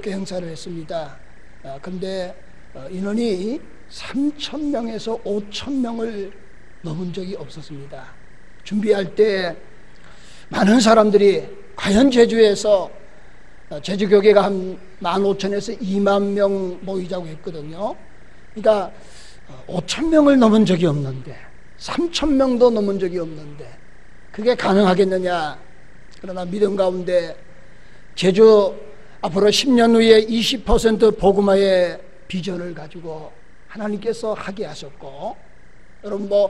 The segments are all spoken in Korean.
기독교 행사를 했습니다. 그런데 인원이 3,000명에서 5,000명을 넘은 적이 없었습니다. 준비할 때 많은 사람들이 과연 제주에서 제주교계가 한 15,000에서 2만 명 모이자고 했거든요. 그러니까 5,000명을 넘은 적이 없는데 3,000명도 넘은 적이 없는데 그게 가능하겠느냐. 그러나 믿음 가운데 제주 앞으로 10년 후에 20% 복음화의 비전을 가지고 하나님께서 하게 하셨고, 여러분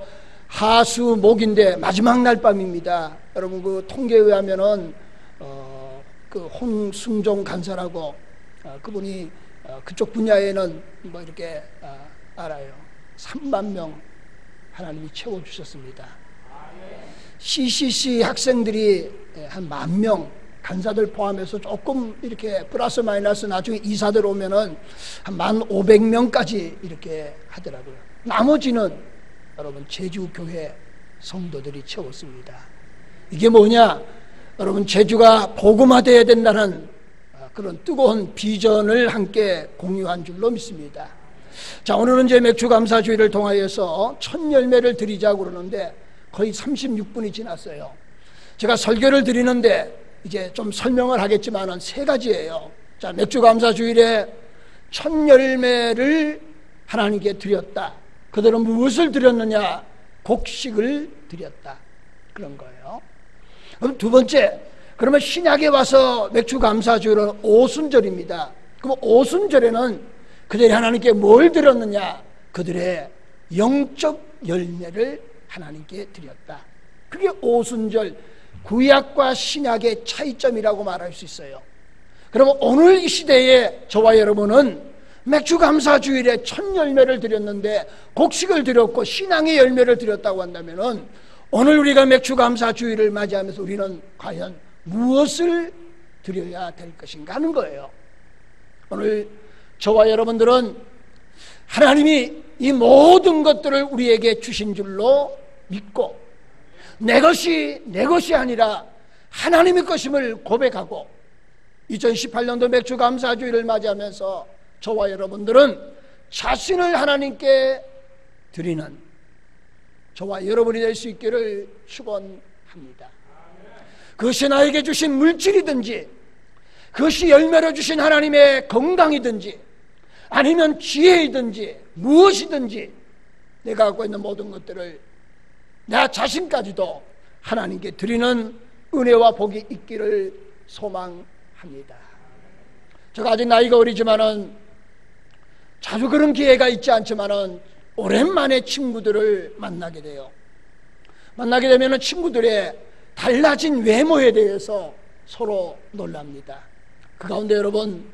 하수목인데 마지막 날 밤입니다. 여러분 그 통계에 의하면은 그 홍승종 간사라고 그분이 그쪽 분야에는 이렇게 알아요. 3만 명 하나님이 채워주셨습니다. CCC 학생들이 한 10,000명, 간사들 포함해서 조금 이렇게 플러스 마이너스 나중에 이사들 오면은 한 1,500명까지 이렇게 하더라고요. 나머지는 여러분 제주교회 성도들이 채웠습니다. 이게 뭐냐? 여러분 제주가 복음화되어야 된다는 그런 뜨거운 비전을 함께 공유한 줄로 믿습니다. 자, 오늘은 이제 맥주감사주의를 통하여서 첫 열매를 드리자고 그러는데 거의 36분이 지났어요. 제가 설교를 드리는데 이제 좀 설명을 하겠지만은 3가지예요. 자, 맥주감사주일에 첫 열매를 하나님께 드렸다. 그들은 무엇을 드렸느냐? 곡식을 드렸다. 그런 거예요. 그럼 두 번째, 그러면 신약에 와서 맥주감사주일은 오순절입니다. 그럼 오순절에는 그들이 하나님께 뭘 드렸느냐? 그들의 영적 열매를 하나님께 드렸다. 그게 오순절, 구약과 신약의 차이점이라고 말할 수 있어요. 그러면 오늘 이 시대에 저와 여러분은 맥주감사주일에 첫 열매를 드렸는데 곡식을 드렸고 신앙의 열매를 드렸다고 한다면은 오늘 우리가 맥주감사주일을 맞이하면서 우리는 과연 무엇을 드려야 될 것인가 하는 거예요. 오늘 저와 여러분들은 하나님이 이 모든 것들을 우리에게 주신 줄로 믿고 내 것이 아니라 하나님의 것임을 고백하고 2018년도 맥주감사주일을 맞이하면서 저와 여러분들은 자신을 하나님께 드리는 저와 여러분이 될 수 있기를 축원합니다. 그것이 나에게 주신 물질이든지 그것이 열매로 주신 하나님의 건강이든지 아니면 지혜이든지 무엇이든지 내가 갖고 있는 모든 것들을 나 자신까지도 하나님께 드리는 은혜와 복이 있기를 소망합니다. 제가 아직 나이가 어리지만은 자주 그런 기회가 있지 않지만은 오랜만에 친구들을 만나게 돼요. 만나게 되면은 친구들의 달라진 외모에 대해서 서로 놀랍니다. 그 가운데 여러분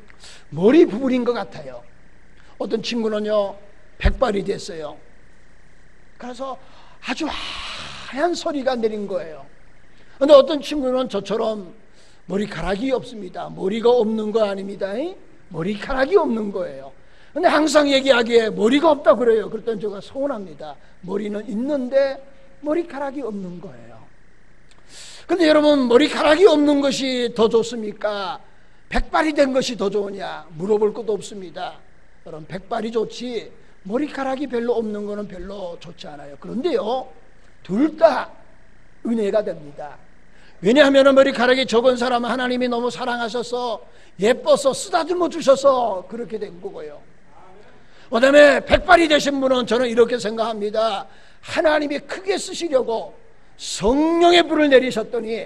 머리 부분인 것 같아요. 어떤 친구는요 백발이 됐어요. 그래서 아주 하얀 소리가 내린 거예요. 그런데 어떤 친구는 저처럼 머리카락이 없습니다. 머리가 없는 거 아닙니다. 머리카락이 없는 거예요. 근데 항상 얘기하기에 머리가 없다 그래요. 그랬더니 제가 서운합니다. 머리는 있는데 머리카락이 없는 거예요. 근데 여러분 머리카락이 없는 것이 더 좋습니까? 백발이 된 것이 더 좋으냐? 물어볼 것도 없습니다. 여러분 백발이 좋지 머리카락이 별로 없는 거는 별로 좋지 않아요. 그런데요 둘 다 은혜가 됩니다. 왜냐하면 머리카락이 적은 사람은 하나님이 너무 사랑하셔서 예뻐서 쓰다듬어 주셔서 그렇게 된 거고요. 그 다음에 백발이 되신 분은 저는 이렇게 생각합니다. 하나님이 크게 쓰시려고 성령의 불을 내리셨더니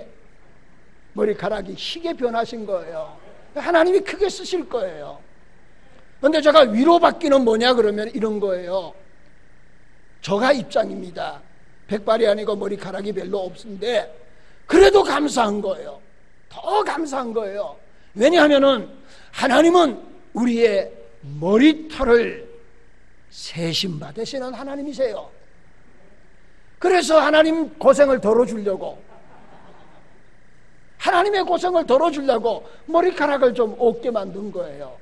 머리카락이 희게 변하신 거예요. 하나님이 크게 쓰실 거예요. 그런데 제가 위로받기는 뭐냐 그러면 이런 거예요. 저가 입장입니다. 백발이 아니고 머리카락이 별로 없는데 그래도 감사한 거예요. 더 감사한 거예요. 왜냐하면은 하나님은 우리의 머리털을 세심받으시는 하나님이세요. 그래서 하나님 고생을 덜어주려고 하나님의 고생을 덜어주려고 머리카락을 좀 없게 만든 거예요.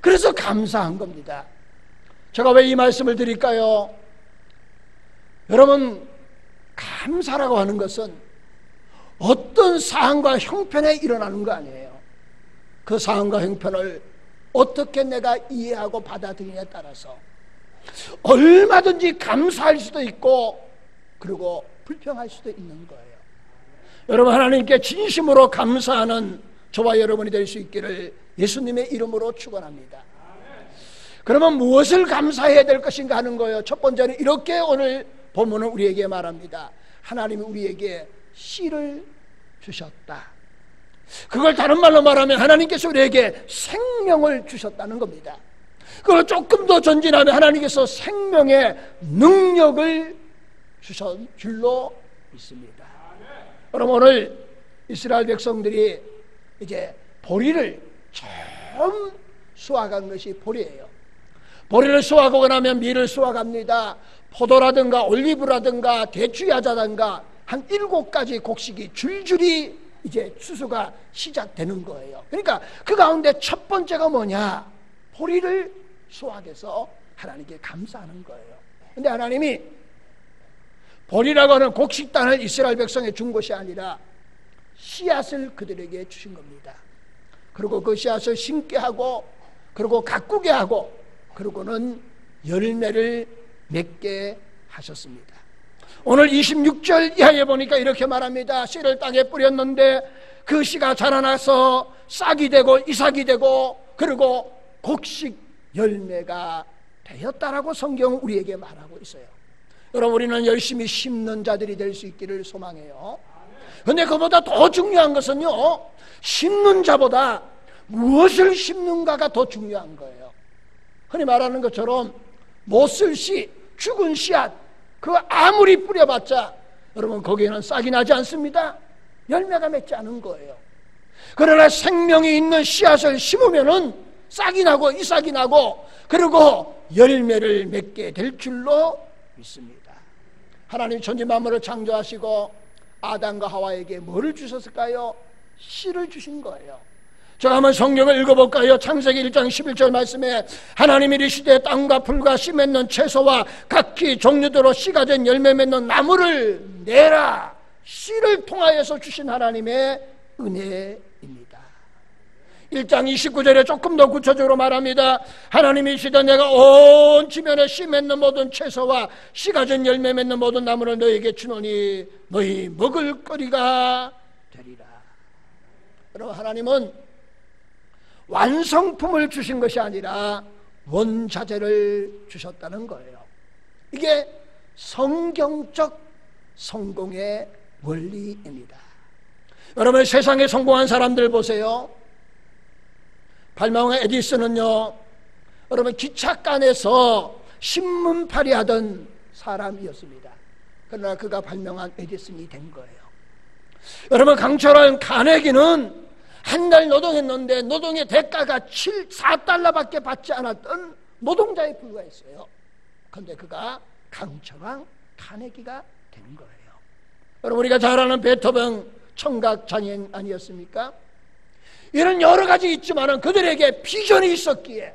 그래서 감사한 겁니다. 제가 왜 이 말씀을 드릴까요? 여러분 감사라고 하는 것은 어떤 사항과 형편에 일어나는 거 아니에요. 그 사항과 형편을 어떻게 내가 이해하고 받아들이냐에 따라서 얼마든지 감사할 수도 있고 그리고 불평할 수도 있는 거예요. 여러분, 하나님께 진심으로 감사하는 저와 여러분이 될 수 있기를 예수님의 이름으로 축원합니다. 그러면 무엇을 감사해야 될 것인가 하는 거예요. 첫 번째는 이렇게 오늘 본문은 우리에게 말합니다. 하나님이 우리에게 씨를 주셨다. 그걸 다른 말로 말하면 하나님께서 우리에게 생명을 주셨다는 겁니다. 그걸 조금 더 전진하면 하나님께서 생명의 능력을 주셨 줄로 믿습니다. 그럼 오늘 이스라엘 백성들이 이제 보리를 처음 수확한 것이 보리예요. 보리를 수확하고 나면 밀을 수확합니다. 포도라든가 올리브라든가 대추야자든가 한 7가지 곡식이 줄줄이 이제 추수가 시작되는 거예요. 그러니까 그 가운데 첫 번째가 뭐냐? 보리를 수확해서 하나님께 감사하는 거예요. 근데 하나님이 보리라고 하는 곡식단을 이스라엘 백성에 준 것이 아니라 씨앗을 그들에게 주신 겁니다. 그리고 그 씨앗을 심게 하고 그리고 가꾸게 하고 그리고는 열매를 맺게 하셨습니다. 오늘 26절 이하에 보니까 이렇게 말합니다. 씨를 땅에 뿌렸는데 그 씨가 자라나서 싹이 되고 이삭이 되고 그리고 곡식 열매가 되었다라고 성경은 우리에게 말하고 있어요. 여러분, 우리는 열심히 심는 자들이 될 수 있기를 소망해요. 그런데 그보다 더 중요한 것은요, 심는 자보다 무엇을 심는가가 더 중요한 거예요. 흔히 말하는 것처럼 못 쓸 씨, 죽은 씨앗, 그거 아무리 뿌려봤자 여러분 거기에는 싹이 나지 않습니다. 열매가 맺지 않은 거예요. 그러나 생명이 있는 씨앗을 심으면은 싹이 나고 이삭이 나고 그리고 열매를 맺게 될 줄로 믿습니다. 하나님 천지 만물을 창조하시고 아담과 하와에게 뭐를 주셨을까요? 씨를 주신 거예요. 제가 한번 성경을 읽어볼까요? 창세기 1장 11절 말씀에 하나님이 이르시되 땅과 풀과 씨 맺는 채소와 각기 종류대로 씨가 된 열매 맺는 나무를 내라. 씨를 통하여서 주신 하나님의 은혜입니다. 1장 29절에 조금 더 구체적으로 말합니다. 하나님이 이르시되 내가 온 지면에 씨 맺는 모든 채소와 씨가 된 열매 맺는 모든 나무를 너희에게 주노니 너희 먹을 거리가 되리라. 여러분, 하나님은 완성품을 주신 것이 아니라 원자재를 주셨다는 거예요. 이게 성경적 성공의 원리입니다. 여러분, 세상에 성공한 사람들 보세요. 발명한 에디슨은요, 여러분 기차간에서 신문팔이 하던 사람이었습니다. 그러나 그가 발명한 에디슨이 된 거예요. 여러분, 강철한 카네기는 한 달 노동했는데 노동의 대가가 4달러밖에 받지 않았던 노동자에 불과했어요. 그런데 그가 강철왕 카네기가 된 거예요. 여러분, 우리가 잘 아는 베토벤 청각장애인 아니었습니까? 이런 여러 가지 있지만 그들에게 비전이 있었기에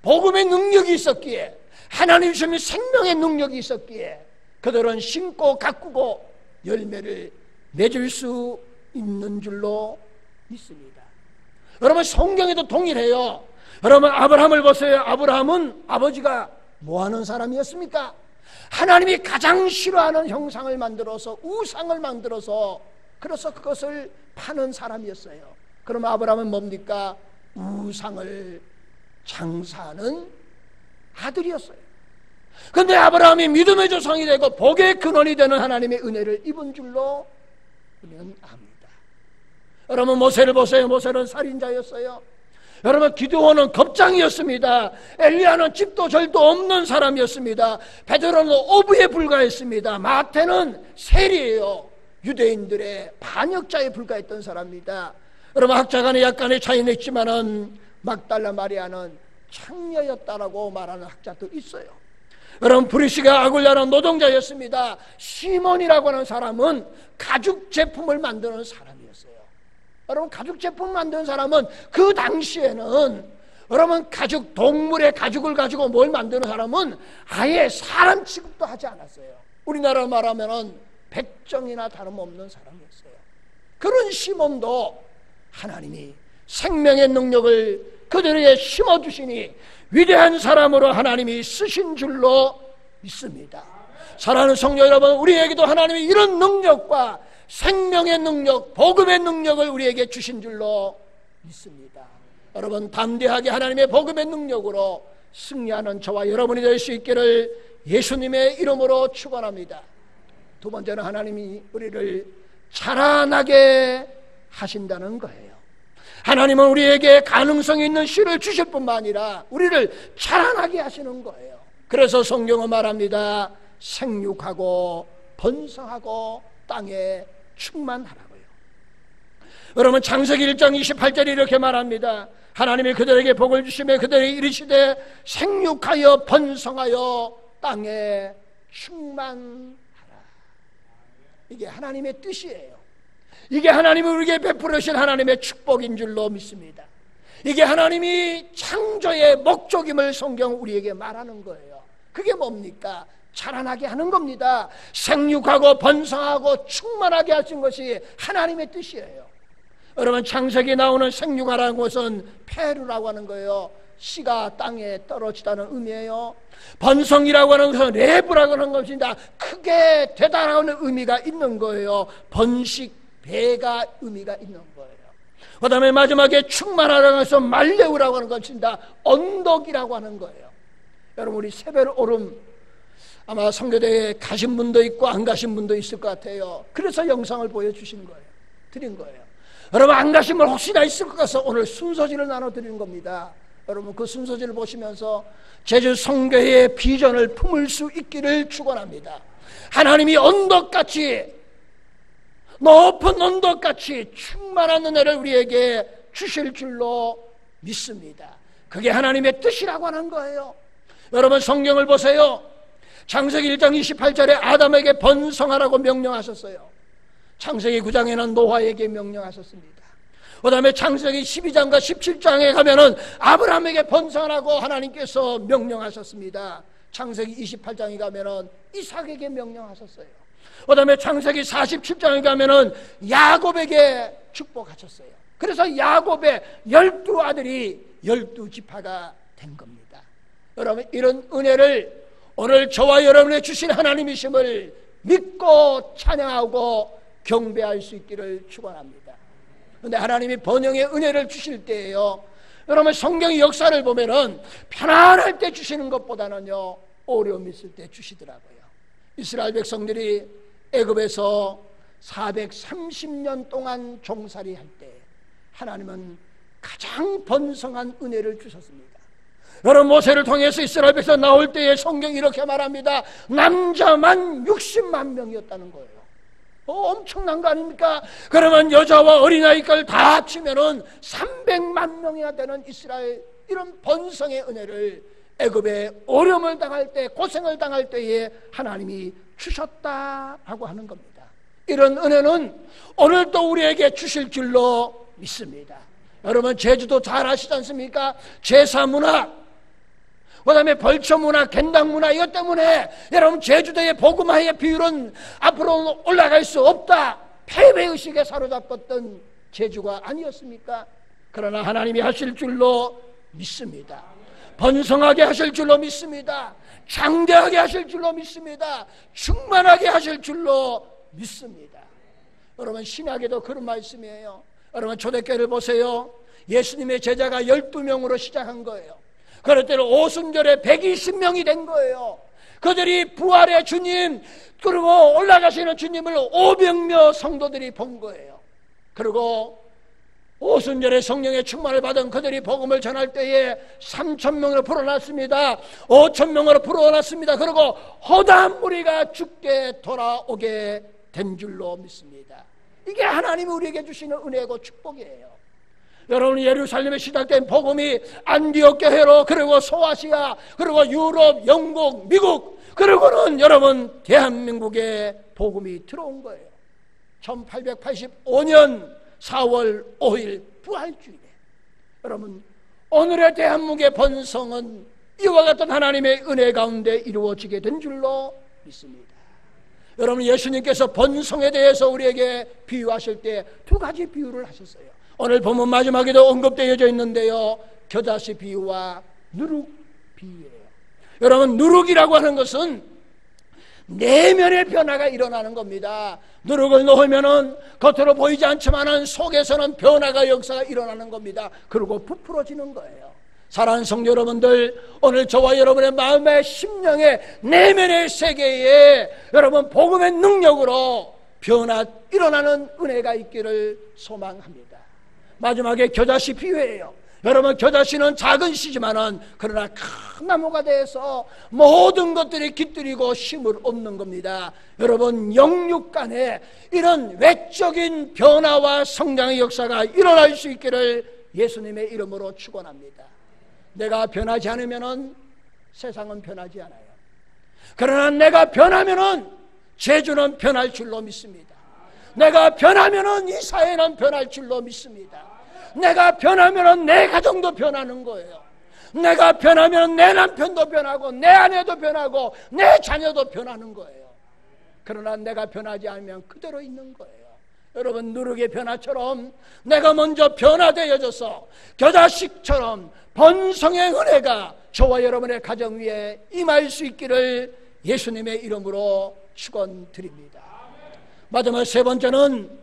복음의 능력이 있었기에 하나님 주신 생명의 능력이 있었기에 그들은 심고 가꾸고 열매를 맺을 수 있는 줄로 믿습니다. 여러분, 성경에도 동일해요. 여러분, 아브라함을 보세요. 아브라함은 아버지가 뭐하는 사람이었습니까? 하나님이 가장 싫어하는 형상을 만들어서 우상을 만들어서 그래서 그것을 파는 사람이었어요. 그럼 아브라함은 뭡니까? 우상을 장사하는 아들이었어요. 그런데 아브라함이 믿음의 조상이 되고 복의 근원이 되는 하나님의 은혜를 입은 줄로 우리는 압니다. 여러분, 모세를 보세요. 모세는 살인자였어요. 여러분, 기드온은 겁장이었습니다. 엘리야는 집도 절도 없는 사람이었습니다. 베드로는 어부에 불과했습니다. 마태는 세리예요. 유대인들의 반역자에 불과했던 사람입니다. 여러분, 학자 간에 약간의 차이는 있지만은 막달라 마리아는 창녀였다라고 말하는 학자도 있어요. 여러분, 브리시가 아굴라는 노동자였습니다. 시몬이라고 하는 사람은 가죽 제품을 만드는 사람이었어요. 여러분, 가죽 제품을 만드는 사람은 그 당시에는 여러분 가죽, 동물의 가죽을 가지고 뭘 만드는 사람은 아예 사람 취급도 하지 않았어요. 우리나라로 말하면은 백정이나 다름없는 사람이었어요. 그런 시몬도 하나님이 생명의 능력을 그들에게 심어주시니 위대한 사람으로 하나님이 쓰신 줄로 믿습니다. 사랑하는 성도 여러분, 우리에게도 하나님이 이런 능력과 생명의 능력, 복음의 능력을 우리에게 주신 줄로 믿습니다. 여러분, 담대하게 하나님의 복음의 능력으로 승리하는 저와 여러분이 될 수 있기를 예수님의 이름으로 축원합니다. 두 번째는 하나님이 우리를 자라나게 하신다는 거예요. 하나님은 우리에게 가능성이 있는 씨를 주실 뿐만 아니라 우리를 자라나게 하시는 거예요. 그래서 성경은 말합니다. 생육하고 번성하고 땅에 충만하라고요. 여러분, 창세기 1장 28절에 이렇게 말합니다. 하나님이 그들에게 복을 주시며 그들에게 이르시되 생육하여 번성하여 땅에 충만하라. 이게 하나님의 뜻이에요. 이게 하나님이 우리에게 베풀으신 하나님의 축복인 줄로 믿습니다. 이게 하나님이 창조의 목적임을 성경 우리에게 말하는 거예요. 그게 뭡니까? 자라나게 하는 겁니다. 생육하고 번성하고 충만하게 하신 것이 하나님의 뜻이에요. 여러분, 창세기에 나오는 생육하라는 것은 페루라고 하는 거예요. 씨가 땅에 떨어지다는 의미예요. 번성이라고 하는 것은 레브라고 하는 것입니다. 크게 되다라는 의미가 있는 거예요. 번식, 배가 의미가 있는 거예요. 그 다음에 마지막에 충만하라는 것은 말레우라고 하는 것입니다. 언덕이라고 하는 거예요. 여러분, 우리 세벨 오름 아마 선교대에 가신 분도 있고 안 가신 분도 있을 것 같아요. 그래서 영상을 보여주신 거예요. 드린 거예요. 여러분, 안 가신 분 혹시나 있을 것 같아서 오늘 순서지를 나눠드리는 겁니다. 여러분, 그 순서지를 보시면서 제주 선교회의 비전을 품을 수 있기를 축원합니다. 하나님이 언덕같이, 높은 언덕같이 충만한 은혜를 우리에게 주실 줄로 믿습니다. 그게 하나님의 뜻이라고 하는 거예요. 여러분, 성경을 보세요. 창세기 1장 28절에 아담에게 번성하라고 명령하셨어요. 창세기 9장에는 노아에게 명령하셨습니다. 그 다음에 창세기 12장과 17장에 가면은 아브라함에게 번성하라고 하나님께서 명령하셨습니다. 창세기 28장에 가면은 이삭에게 명령하셨어요. 그 다음에 창세기 47장에 가면은 야곱에게 축복하셨어요. 그래서 야곱의 12아들이 12지파가 된 겁니다. 여러분, 이런 은혜를 오늘 저와 여러분의 주신 하나님이심을 믿고 찬양하고 경배할 수 있기를 축원합니다. 그런데 하나님이 번영의 은혜를 주실 때에요, 여러분, 성경의 역사를 보면은 편안할 때 주시는 것보다는요 어려움 있을 때 주시더라고요. 이스라엘 백성들이 애굽에서 430년 동안 종살이 할 때 하나님은 가장 번성한 은혜를 주셨습니다. 여러분, 모세를 통해서 이스라엘 백성 나올 때에 성경이 이렇게 말합니다. 남자만 60만 명이었다는 거예요. 엄청난 거 아닙니까? 그러면 여자와 어린아이까지 다 합치면은 300만 명이나 되는 이스라엘, 이런 번성의 은혜를 애굽에 어려움을 당할 때, 고생을 당할 때에 하나님이 주셨다라고 하는 겁니다. 이런 은혜는 오늘도 우리에게 주실 줄로 믿습니다. 여러분, 제주도 잘 아시지 않습니까? 제사문화, 그 다음에 벌초문화, 겐당문화, 이것 때문에 여러분, 제주도의 복음화의 비율은 앞으로 올라갈 수 없다, 패배의식에 사로잡혔던 제주가 아니었습니까? 그러나 하나님이 하실 줄로 믿습니다. 번성하게 하실 줄로 믿습니다. 장대하게 하실 줄로 믿습니다. 충만하게 하실 줄로 믿습니다. 여러분, 신약에도 그런 말씀이에요. 여러분, 초대교회를 보세요. 예수님의 제자가 12명으로 시작한 거예요. 그럴 때는 오순절에 120명이 된 거예요. 그들이 부활의 주님, 그리고 올라가시는 주님을 500명 성도들이 본 거예요. 그리고 오순절에 성령의 충만을 받은 그들이 복음을 전할 때에 3,000명으로 불어났습니다. 5,000명으로 불어났습니다. 그리고 허다한 무리가 죽게 돌아오게 된 줄로 믿습니다. 이게 하나님이 우리에게 주시는 은혜고 축복이에요. 여러분, 예루살렘에 시작된 복음이 안디옥 교회로, 그리고 소아시아, 그리고 유럽, 영국, 미국, 그리고는 여러분 대한민국에 복음이 들어온 거예요. 1885년 4월 5일 부활주일에 여러분, 오늘의 대한민국의 번성은 이와 같은 하나님의 은혜 가운데 이루어지게 된 줄로 믿습니다. 여러분, 예수님께서 번성에 대해서 우리에게 비유하실 때 두 가지 비유를 하셨어요. 오늘 본문 마지막에도 언급되어져 있는데요, 겨자씨 비유와 누룩 비유예요. 여러분, 누룩이라고 하는 것은 내면의 변화가 일어나는 겁니다. 누룩을 놓으면은 겉으로 보이지 않지만은 속에서는 변화가 역사가 일어나는 겁니다. 그리고 부풀어지는 거예요. 사랑하는 성도 여러분들, 오늘 저와 여러분의 마음의 심령의 내면의 세계에 여러분 복음의 능력으로 변화 일어나는 은혜가 있기를 소망합니다. 마지막에 겨자씨 비유예요. 여러분, 겨자씨는 작은 씨지만은 그러나 큰 나무가 돼서 모든 것들이 깃들이고 힘을 얻는 겁니다. 여러분, 영육 간에 이런 외적인 변화와 성장의 역사가 일어날 수 있기를 예수님의 이름으로 축원합니다. 내가 변하지 않으면은 세상은 변하지 않아요. 그러나 내가 변하면은 제주는 변할 줄로 믿습니다. 내가 변하면은 이 사회는 변할 줄로 믿습니다. 내가 변하면 내 가정도 변하는 거예요. 내가 변하면 내 남편도 변하고 내 아내도 변하고 내 자녀도 변하는 거예요. 그러나 내가 변하지 않으면 그대로 있는 거예요. 여러분, 누룩의 변화처럼 내가 먼저 변화되어져서 겨자씨처럼 번성의 은혜가 저와 여러분의 가정 위에 임할 수 있기를 예수님의 이름으로 축원드립니다. 마지막 세 번째는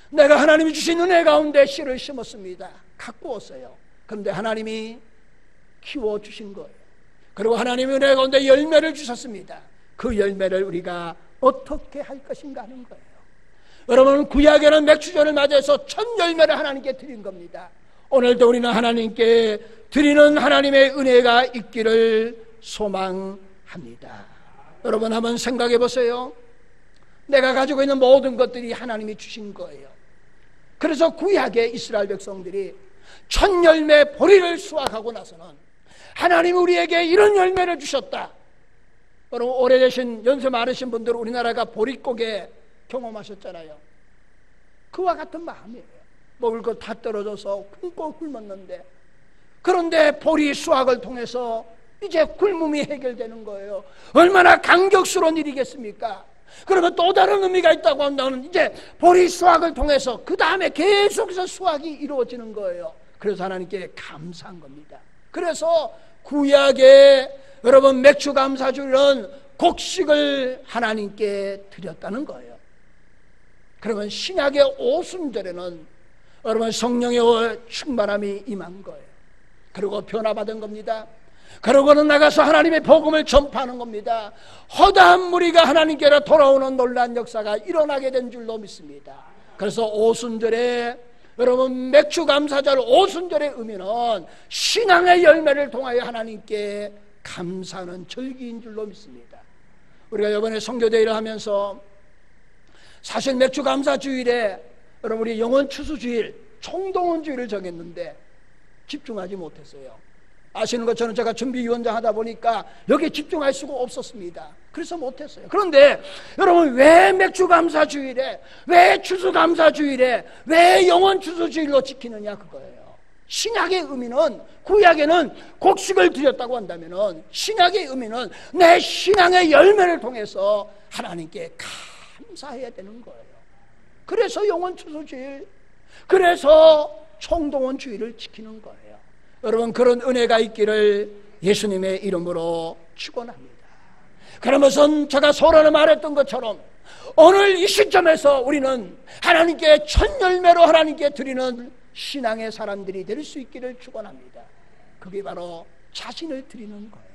내가 하나님이 주신 은혜 가운데 씨를 심었습니다. 가꾸었어요. 그런데 하나님이 키워주신 거예요. 그리고 하나님이 은혜 가운데 열매를 주셨습니다. 그 열매를 우리가 어떻게 할 것인가 하는 거예요. 여러분, 구약에는 맥추전을 맞이해서 첫 열매를 하나님께 드린 겁니다. 오늘도 우리는 하나님께 드리는 하나님의 은혜가 있기를 소망합니다. 여러분, 한번 생각해 보세요. 내가 가지고 있는 모든 것들이 하나님이 주신 거예요. 그래서 구약의 이스라엘 백성들이 첫 열매 보리를 수확하고 나서는 하나님이 우리에게 이런 열매를 주셨다. 여러분, 오래되신 연세 많으신 분들 우리나라가 보릿고개 경험하셨잖아요. 그와 같은 마음이에요. 먹을 것 다 떨어져서 굶고 굶었는데, 그런데 보리 수확을 통해서 이제 굶음이 해결되는 거예요. 얼마나 감격스러운 일이겠습니까? 그러면 또 다른 의미가 있다고 한다면 이제 보리 수확을 통해서 그 다음에 계속해서 수확이 이루어지는 거예요. 그래서 하나님께 감사한 겁니다. 그래서 구약의 여러분 맥주 감사주일은 곡식을 하나님께 드렸다는 거예요. 그러면 신약의 오순절에는 여러분 성령의 충만함이 임한 거예요. 그리고 변화받은 겁니다. 그러고는 나가서 하나님의 복음을 전파하는 겁니다. 허다한 무리가 하나님께로 돌아오는 놀라운 역사가 일어나게 된 줄로 믿습니다. 그래서 오순절에 여러분 맥주 감사절 오순절의 의미는 신앙의 열매를 통하여 하나님께 감사하는 절기인 줄로 믿습니다. 우리가 이번에 선교대회를 하면서 사실 맥주 감사주일에 여러분 우리 영원 추수주일 총동원주일을 정했는데 집중하지 못했어요. 아시는 것처럼 제가 준비위원장 하다 보니까 여기에 집중할 수가 없었습니다. 그래서 못했어요. 그런데 여러분 왜 맥주감사주일에, 왜 추수감사주일에, 왜 영원추수주일로 지키느냐 그거예요. 신약의 의미는, 구약에는 곡식을 드렸다고 한다면 신약의 의미는 내 신앙의 열매를 통해서 하나님께 감사해야 되는 거예요. 그래서 영원추수주일, 그래서 총동원주일을 지키는 거예요. 여러분 그런 은혜가 있기를 예수님의 이름으로 축원합니다. 그러면서 제가 서론에 말했던 것처럼 오늘 이 시점에서 우리는 하나님께 첫 열매로 하나님께 드리는 신앙의 사람들이 될 수 있기를 축원합니다. 그게 바로 자신을 드리는 거예요.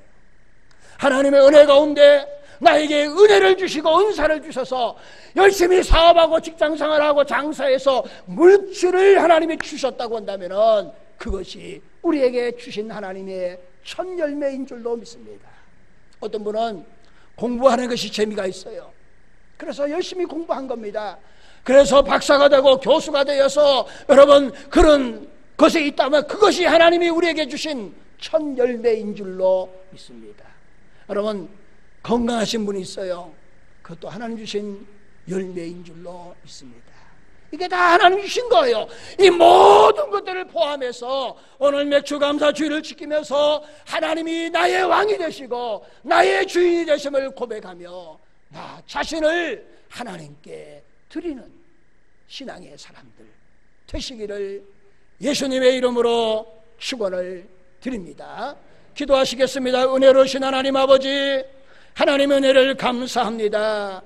하나님의 은혜 가운데 나에게 은혜를 주시고 은사를 주셔서 열심히 사업하고 직장생활하고 장사해서 물질을 하나님이 주셨다고 한다면 그것이 우리에게 주신 하나님의 첫 열매인 줄로 믿습니다. 어떤 분은 공부하는 것이 재미가 있어요. 그래서 열심히 공부한 겁니다. 그래서 박사가 되고 교수가 되어서 여러분 그런 것에 있다면 그것이 하나님이 우리에게 주신 첫 열매인 줄로 믿습니다. 여러분 건강하신 분이 있어요. 그것도 하나님 주신 열매인 줄로 믿습니다. 이게 다 하나님 주신 거예요. 이 모든 것들을 포함해서 오늘 맥주감사주일을 지키면서 하나님이 나의 왕이 되시고 나의 주인이 되심을 고백하며 나 자신을 하나님께 드리는 신앙의 사람들 되시기를 예수님의 이름으로 축원을 드립니다. 기도하시겠습니다. 은혜로우신 하나님 아버지, 하나님의 은혜를 감사합니다.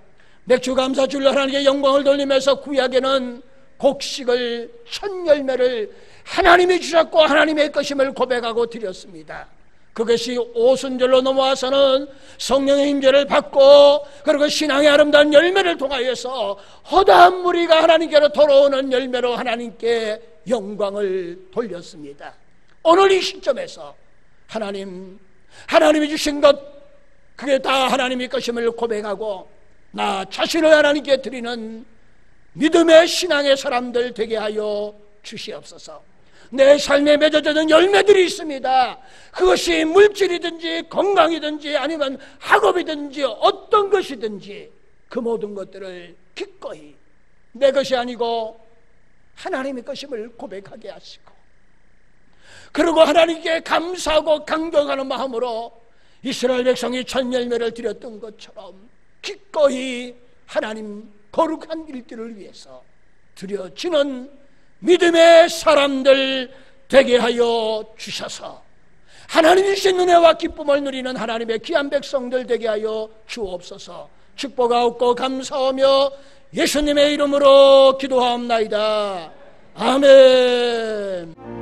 맥주 감사줄로 하나님께 영광을 돌리면서 구약에는 곡식을 첫 열매를 하나님이 주셨고 하나님의 것임을 고백하고 드렸습니다. 그것이 오순절로 넘어와서는 성령의 임재를 받고 그리고 신앙의 아름다운 열매를 통하여서 허다한 무리가 하나님께로 돌아오는 열매로 하나님께 영광을 돌렸습니다. 오늘 이 시점에서 하나님이 주신 것 그게 다 하나님의 것임을 고백하고 나 자신을 하나님께 드리는 믿음의 신앙의 사람들 되게 하여 주시옵소서. 내 삶에 맺어지는 열매들이 있습니다. 그것이 물질이든지 건강이든지 아니면 학업이든지 어떤 것이든지 그 모든 것들을 기꺼이 내 것이 아니고 하나님의 것임을 고백하게 하시고 그리고 하나님께 감사하고 감격하는 마음으로 이스라엘 백성이 첫 열매를 드렸던 것처럼 기꺼이 하나님 거룩한 일들을 위해서 드려지는 믿음의 사람들 되게 하여 주셔서 하나님이 주신 은혜와 기쁨을 누리는 하나님의 귀한 백성들 되게 하여 주옵소서. 축복하옵고 감사하며 예수님의 이름으로 기도하옵나이다. 아멘.